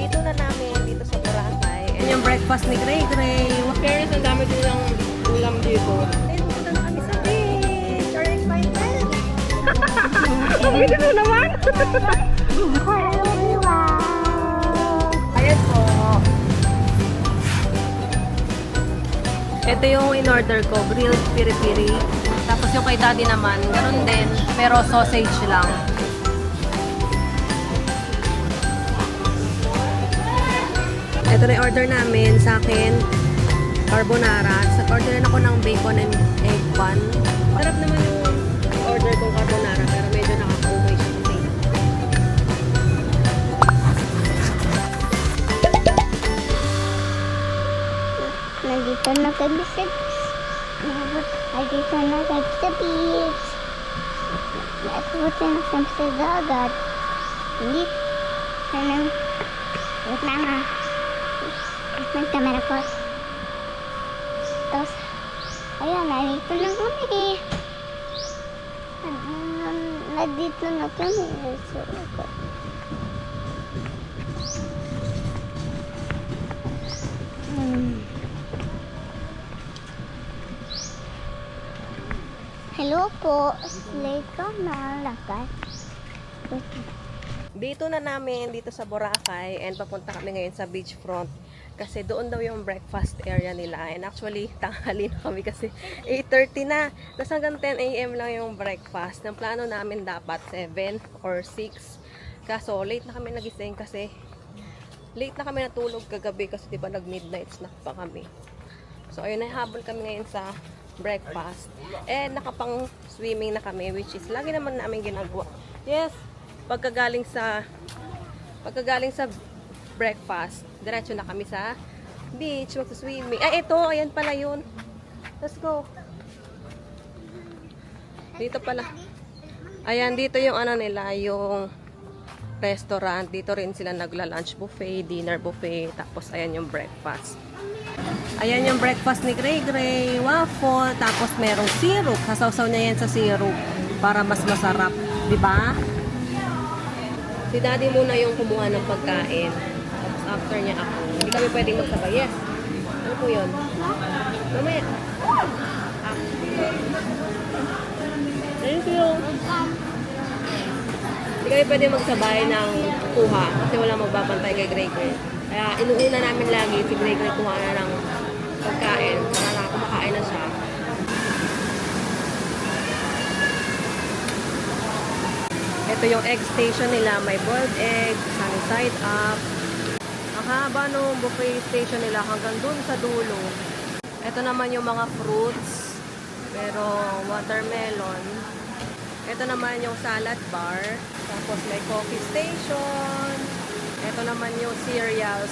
Dito na namin, dito sa Boracay. Yan yung breakfast ni Gray Gray. Fairness, ang dami din ng ulam dito. Ayun, pupunta na kami sa beach. Are you excited? Dito na naman! Ayan po. Ito yung in-order ko, grilled piri-piri. Tapos yung kay daddy naman, ganun din, pero sausage lang. Ito na yung order namin. Sa akin, carbonara. Sa order rin ako ng bacon and egg bun. Sarap naman yung order kong carbonara, pero medyo nakakaumay siya kasi. Nandito na kami sa beach. Nandito na kami sa beach. Nandito na kami sa dagat. Hindi. Wait lang ha. May camera ko. Tapos, ayan, nandito na kami. Nandito na kami. Hello po. Late ka na. Lakas. Dito na namin, dito sa Boracay. And papunta kami ngayon sa beachfront. Kasi doon daw yung breakfast area nila. And actually, tanghali na kami kasi 8:30 na. Tapos hanggang 10 a.m. lang yung breakfast. Ang plano namin dapat 7 or 6. Kaso, late na kami nagising kasi late na kami natulog kagabi kasi diba nag-midnight snack pa kami. So, ayun, nahabol kami ngayon sa breakfast. And nakapang swimming na kami, which is lagi naman namin ginagawa. Yes, pagkagaling sa breakfast, diretso na kami sa beach, magsa-swimming. Ay, ito, ayan pala yun. Let's go. Dito pala. Ayan, dito yung ano nila, yung restaurant. Dito rin sila nagla-lunch buffet, dinner buffet, tapos ayan yung breakfast. Ayan yung breakfast ni Gray Gray. Waffle, tapos merong syrup. Kasawsaw niya yan sa syrup para mas masarap. Diba? Si daddy muna yung kumuha ng pagkain. Tapos after niya ako. Hindi kami pwedeng magsabay. Yes. Ano po yun? Mamaya. Thank you. Hindi kami pwedeng magsabay ng kuha. Kasi wala magbabantay kay Gray Gray. Kaya inuuna namin lagi si Gray Gray kuha na ng pagkain. Para kumakain na siya. Ito yung egg station nila. May boiled egg, sunny side up. Ang haba nung buffet station nila hanggang dun sa dulo. Ito naman yung mga fruits. Pero watermelon. Ito naman yung salad bar. Tapos may coffee station. Ito naman yung cereals.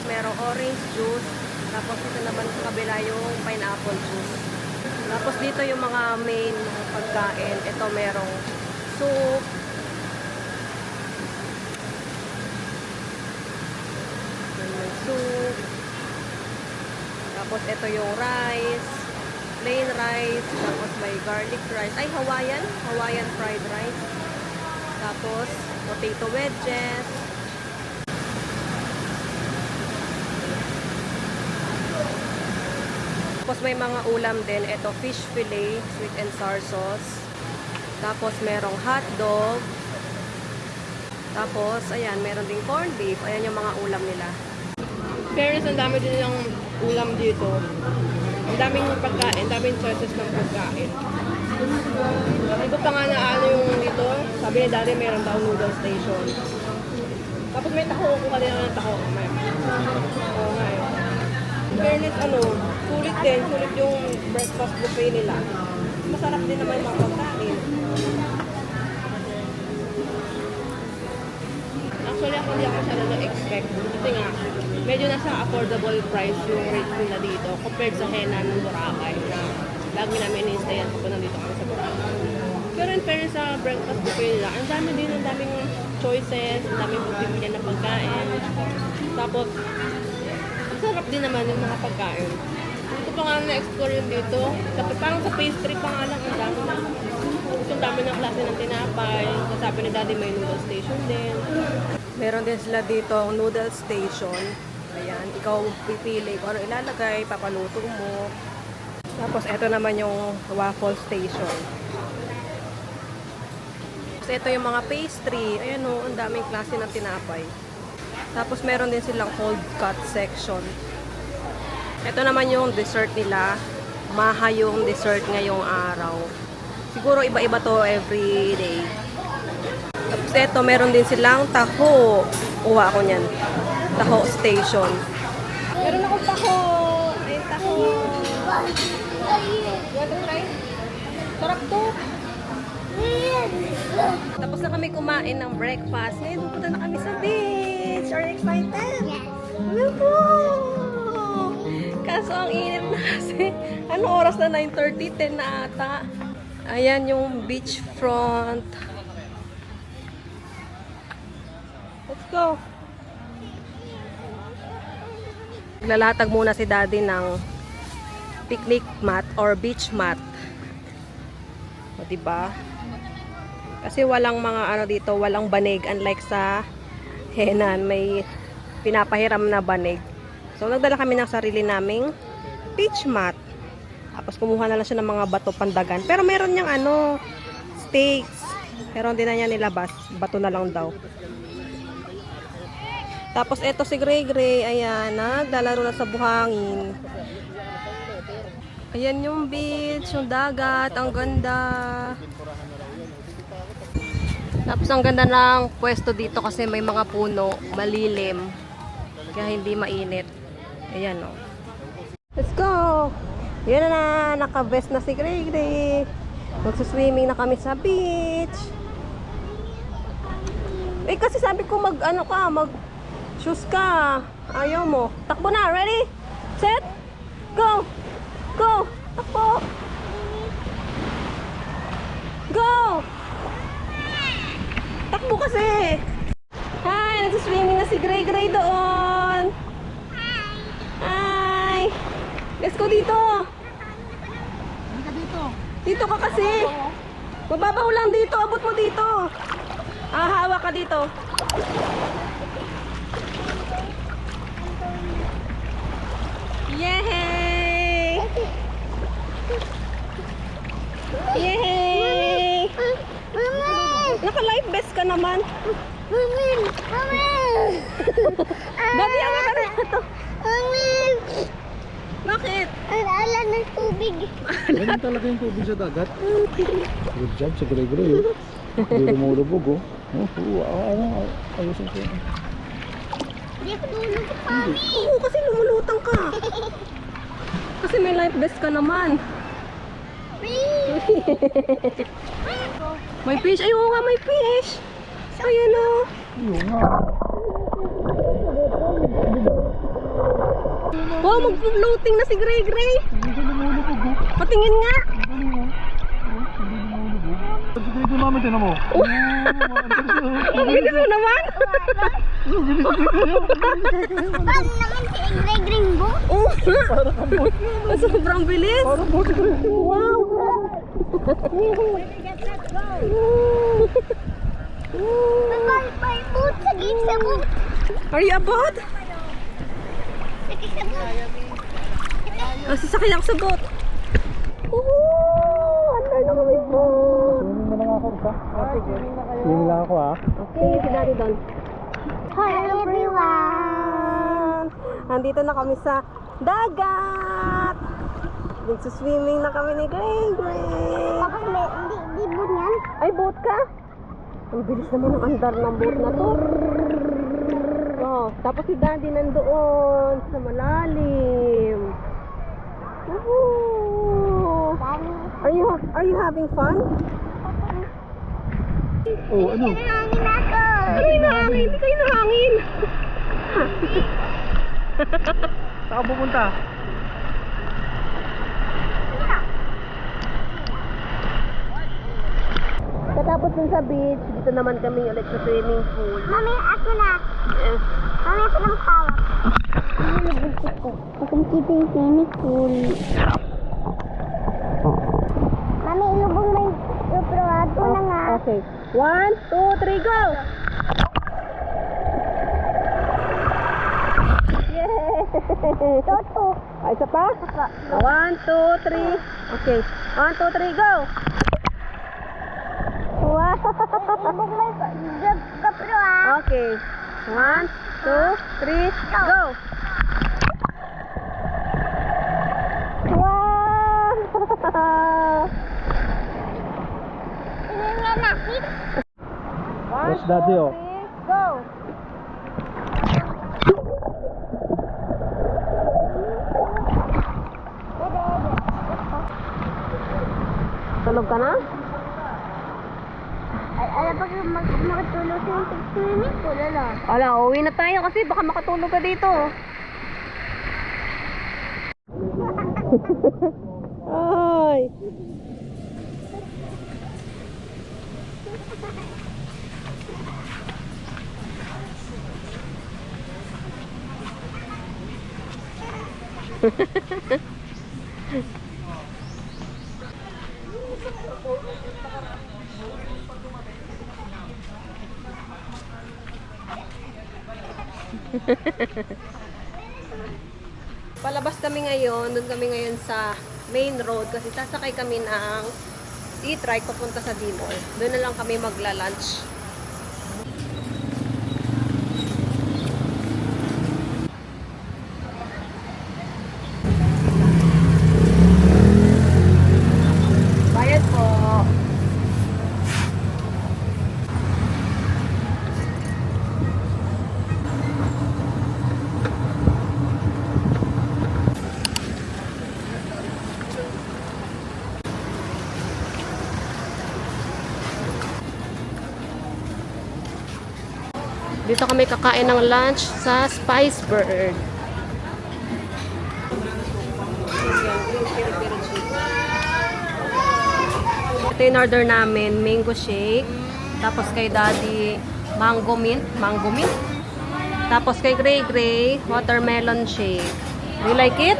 Merong orange juice. Tapos ito naman sa kabila yung pineapple juice. Tapos dito yung mga main pagkain. Ito merong soup. May soup. Tapos ito yung rice. Plain rice. Tapos may garlic rice. Ay, Hawaiian. Hawaiian fried rice. Tapos potato wedges. Tapos may mga ulam din. Ito, fish fillet, sweet and sour sauce. Tapos merong hot dog. Tapos, ayan, meron ding corned beef. Ayan yung mga ulam nila. Fairness, ang dami din yung ulam dito. Ang daming pagkain, daming choices ng pagkain. Dito pa nga na ano yung dito. Sabi ni daddy, meron daw noodle station. Tapos may taho. Kuha din ako ng taho. Oo nga eh. Fairness, sulit din. Sulit yung breakfast buffet nila. Masarap din naman yung mga pagkain. Actually, ako hindi ako masyado na-expect. Kasi nga, medyo nasa affordable price yung rate nila dito compared sa Henan ng Boracay na lagi namin in-stayan kapag nandito kami sa Boracay. Pero in fairness sa breakfast buffet nila, ang dami din, ang daming choices, ang daming pagpipilian ng pagkain. Tapos, sarap din naman yung mga pagkain. Hindi ko pa nga na-explore yun dito. Parang sa pastry pa nga lang, ang dami na. Ang dami ng klase ng tinapay. Sabi ni daddy may noodle station din. Meron din sila dito ang noodle station. Ayan, ikaw pipili kung ano ilalagay, papaluto mo. Tapos ito naman yung waffle station. Tapos ito yung mga pastry. Ayan o, ang daming klase ng tinapay. Tapos meron din silang cold cut section. Ito naman yung dessert nila. Maha yung dessert ngayong araw. Siguro iba-iba to every day. Tapos ito, meron din silang taho. Kuha ako niyan. Taho station. Meron akong taho. Ayun, taho. You want to try? Sarap to. Tapos na kami kumain ng breakfast. Ngayon, pupunta na kami sa beach. Are you excited? Yes. Woohoo! Kaso ang init na kasi. Ano oras na? 9:30, 10 na ata. Ayan yung beach front. Let's go! Naglalatag muna si daddy ng picnic mat or beach mat. O, diba? Kasi walang mga ano dito, walang banig. Unlike sa Henan, may pinapahiram na banig. So, nagdala kami ng sarili naming beach mat. Tapos, kumuha na lang siya ng mga bato pandagan. Pero meron niyang ano, stakes. Pero hindi na niya nilabas. Bato na lang daw. Tapos, eto si Gray Gray. Ayan, naglalaro na sa buhangin. Ayan yung beach, yung dagat. Ang ganda. Tapos ang ganda ng pwesto dito kasi may mga puno, malilim. Kaya hindi mainit. Ayan o. Let's go! Yan na, naka-vest na si Gray Gray. Magsuswimming na kami sa beach. Eh kasi sabi ko mag-shoes ka. Ayaw mo. Takbo na, ready? Set? Go! Go! Takbo! Go! Takbo kasi! Hi! Nagsuswimming na si Gray Gray doon! Hi! Let's go dito! Dito ka kasi! Mababaw lang dito! Abot mo dito! Hawak ka dito! Yay! Yay! Naka-life vest ka naman. Daddy, ang ka na ito. Bakit? Ang alam ng tubig. Ganun talaga yung tubig sa dagat. Good job sa Gray-Gray. Hindi lumulubog oh. Ayusin ko. Hindi ako tulog sa pami. Oo, kasi lumulutang ka. Kasi may life vest ka naman. May fish. Ay, oo nga, may fish. Ayan o. Yung nga. Wow, mag-floating na si Gray Gray. Hindi lumulubog oh. Patingin nga. Hindi lumulubog. Pag sa dito namin, tinan mo. Ang bilis mo naman. Paano naman si Ingrid Ringbo? Oo nga. Sobrang bilis. Parang boat si Gray. Wow. May boot. Sagip sa boot. Are you about? Sagip sa boot. Sasakyan ako sa boat. Andar na kami boat. Swimming na lang ako isa. Swimming lang ako ah. Okay, si Daddy doon. Hi everyone. Nandito na kami sa dagat. Nagsuswimming na kami ni Gray Gray. Tapos may, hindi boot yan. Ay, boat ka? Ang bilis naman ang andar ng boat na to. Oh, tapos si Daddy nandoon sa malalim. Woohoo! Are you having fun? Oh, ano? Nangangin ako. Ano yung nahangin? Hindi kayo nahangin. Saan ka pupunta? Katapos dun sa beach, dito naman kami ulit sa swimming pool. Mami, ako na. Mami, ako ng hawak. Akong kita yung swimming pool. Mami, ilubong mo yung iprado na nga. Okay. 1, 2, 3, go! Toto. Ay, isa pa? 1, 2, 3. Okay. 1, 2, 3, go! Wow. Jog ka bro ah. Okay. 1, 2, 3, go! Wow! Tingnan nga natin. Watch daddy oh. Go! Tulog ka na? Ay, alam pag makatulog sa yung swimming pool, ala. Wala, uwi na tayo kasi baka makatulog ka dito. Ay! Palabas kami ngayon, doon kami ngayon sa main road kasi sasakay kami ng e-trike papunta sa D-Mall. Doon na lang kami magla-lunch. Bayad po. Dito kami kakain ng lunch sa Spice Bird. Ito yung order namin, mango shake. Tapos kay Daddy, mango mint. Tapos kay Gray, watermelon shake. Do you like it?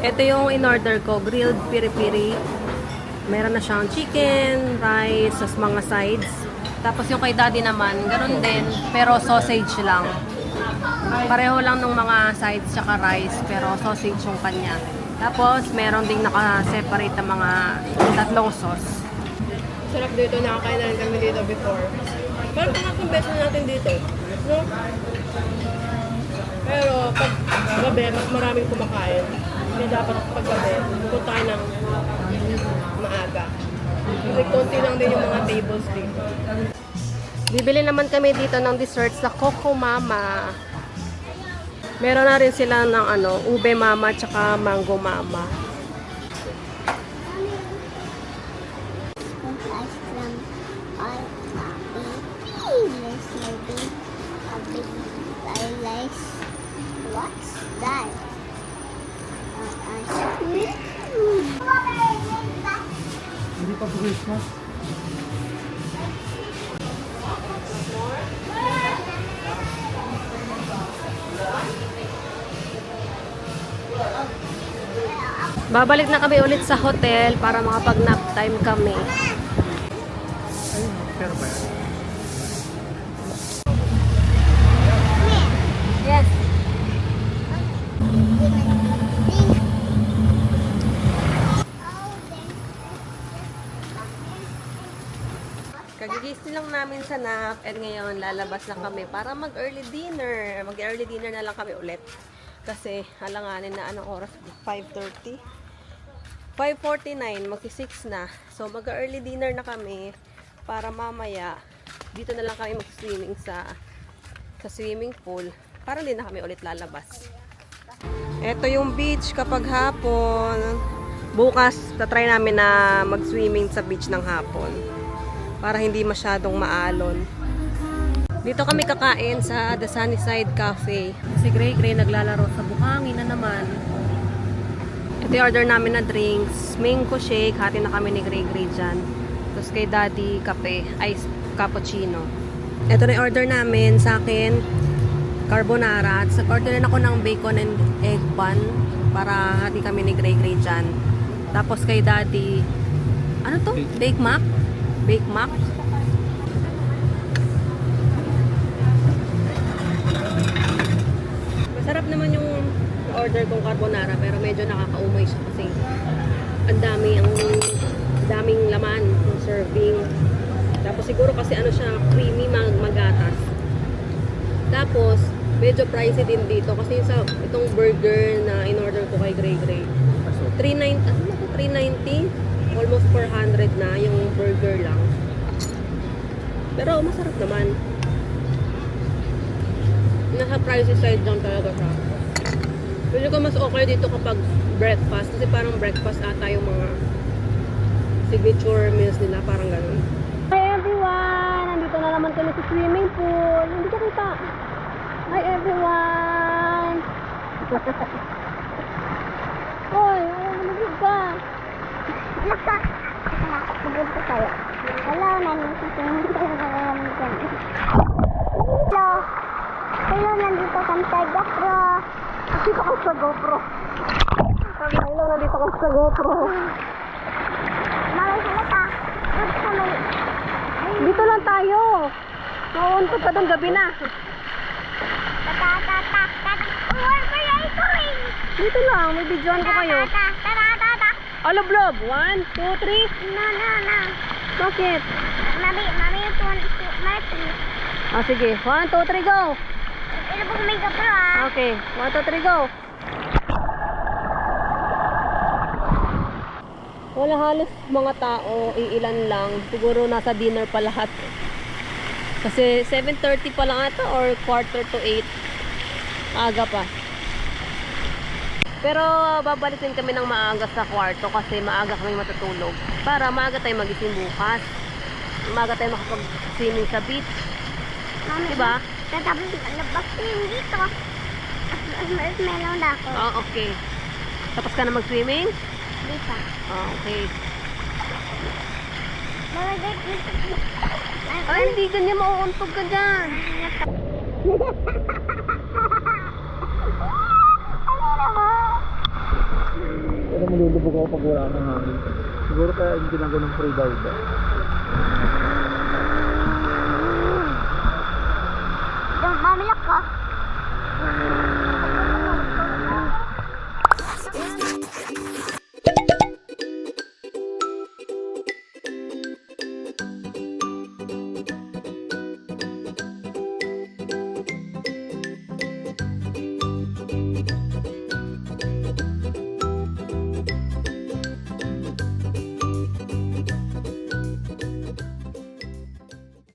Ito yung in-order ko, grilled piri-piri. Meron na siyang chicken, rice, as mga sides. Tapos yung kay Daddy naman, ganun din, pero sausage lang. Pareho lang ng mga sides tsaka rice, pero sausage yung kanya. Tapos meron ding naka-separate na mga tatlong sauce. Sarap dito, nakakain na rin kami dito before. Parang pangatlong beses natin dito. No? Pero pag gabi, mas maraming kumakain. Hindi dapat pag gabi, punta tayo ng maaga. Kasi konti lang din yung mga tables dito. Bibili naman kami dito ng desserts sa Coco Mama. Meron na rin sila ng ube mama tsaka mango mama. Ice cream, ice coffee, this maybe a big rice. What's that? Ice cream. Hindi pa Christmas. Babalik na kami ulit sa hotel para makapag-nap time kami. Ay, pero ba yan? Yes. Kagigising lang namin sa nap and ngayon lalabas na kami para mag-early dinner. Mag-early dinner na lang kami ulit. Kasi halanganin na anong oras? 5:30? 5:49, magsi-6 na. So mag-early dinner na kami para mamaya dito na lang kami mag-swimming sa swimming pool. Para hindi na kami ulit lalabas. Ito yung beach kapag hapon. Bukas, tatry namin na mag-swimming sa beach ng hapon. Para hindi masyadong maalon. Dito kami kakain sa The Sunnyside Cafe. Si Gray naglalaro sa buhangin na naman. Ito yung order namin na drinks. Mango shake. Hati na kami ni Gray dyan. Tapos kay Daddy, kape. Ice cappuccino. Ito na yung order namin. Sa akin, carbonara. At order rin ako ng bacon and egg bun. Para hati kami ni Gray dyan. Tapos kay Daddy, ano to? Bake Mac? Bake Mac? Sarap naman yung order kong carbonara pero medyo nakakaumay siya kasi ang daming laman ng serving. Tapos siguro kasi ano siya, creamy, magatas. Tapos medyo pricey din dito kasi itong burger na in-order ko kay Gray Gray. 390, almost 400 na yung burger lang. Pero masarap naman. Nasa pricey side lang talaga siya. Pwede ko mas okay dito kapag breakfast kasi parang breakfast ata yung mga signature meals nila, parang ganun. Hi everyone! Nandito na naman kami sa swimming pool. Hindi ka kita. Hi everyone! Hoy, lumabog ka. Sabog ko tayo. Hello, nandito kami sa GoPro. Nandito ka sa GoPro. Hello, nandito ka sa GoPro. Maway halata. Dito lang tayo. Mauuntog ka doon, gabi na. Where are you going? Dito lang, may videoan ko kayo. Aloblob, 1, 2, 3. No. Bakit? Mami, Ah, sige. 1, 2, 3, go! ito po may GoPro ah. Okay, 1, 2, 3, go! Wala halos mga tao, iilan lang. Siguro nasa dinner pa lahat. Kasi 7:30 pa lang ata or 7:45. Aga pa. Pero babalik din kami ng maaga sa kwarto kasi maaga kami matutulog. Para maaga tayo magising bukas. Maaga tayo makapag-swimming sa beach. Mami, Diba? tatapos labas din dito. Meron na ako. Oh, okay. Tapos ka na mag-swimming? Dito. Oh, okay. Mami, dito. Ay, hindi ganyan. Mauuntog ka dyan. Pero malulubog ako pag wala ng hangin. Siguro kaya yung ginagawa ng free dive.